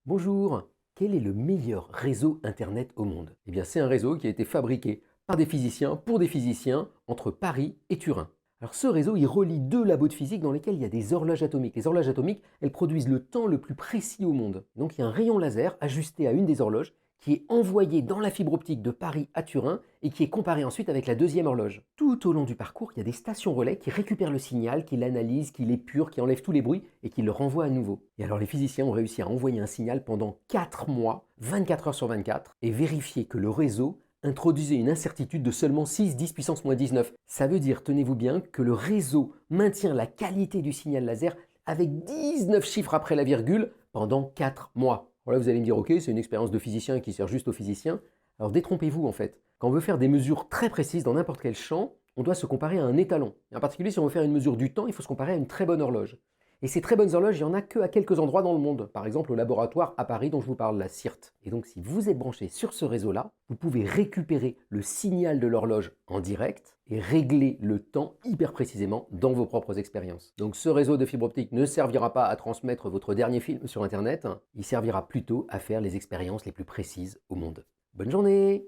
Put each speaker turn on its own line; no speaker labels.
Bonjour, quel est le meilleur réseau Internet au monde? Eh bien, c'est un réseau qui a été fabriqué par des physiciens pour des physiciens entre Paris et Turin. Alors ce réseau, il relie deux labos de physique dans lesquels il y a des horloges atomiques. Les horloges atomiques, elles produisent le temps le plus précis au monde. Donc il y a un rayon laser ajusté à une des horloges qui est envoyé dans la fibre optique de Paris à Turin et qui est comparé ensuite avec la deuxième horloge. Tout au long du parcours, il y a des stations relais qui récupèrent le signal, qui l'analysent, qui l'épurent, qui enlèvent tous les bruits et qui le renvoient à nouveau. Et alors les physiciens ont réussi à envoyer un signal pendant 4 mois, 24 heures sur 24, et vérifier que le réseau introduisait une incertitude de seulement 6, 10 puissance moins 19. Ça veut dire, tenez-vous bien, que le réseau maintient la qualité du signal laser avec 19 chiffres après la virgule pendant 4 mois. Voilà, vous allez me dire, ok, c'est une expérience de physicien qui sert juste aux physiciens. Alors détrompez-vous en fait. Quand on veut faire des mesures très précises dans n'importe quel champ, on doit se comparer à un étalon. Et en particulier, si on veut faire une mesure du temps, il faut se comparer à une très bonne horloge. Et ces très bonnes horloges, il n'y en a qu'à quelques endroits dans le monde. Par exemple, au laboratoire à Paris dont je vous parle, la CIRT. Et donc, si vous êtes branché sur ce réseau-là, vous pouvez récupérer le signal de l'horloge en direct et régler le temps hyper précisément dans vos propres expériences. Donc, ce réseau de fibre optique ne servira pas à transmettre votre dernier film sur Internet. Il servira plutôt à faire les expériences les plus précises au monde. Bonne journée!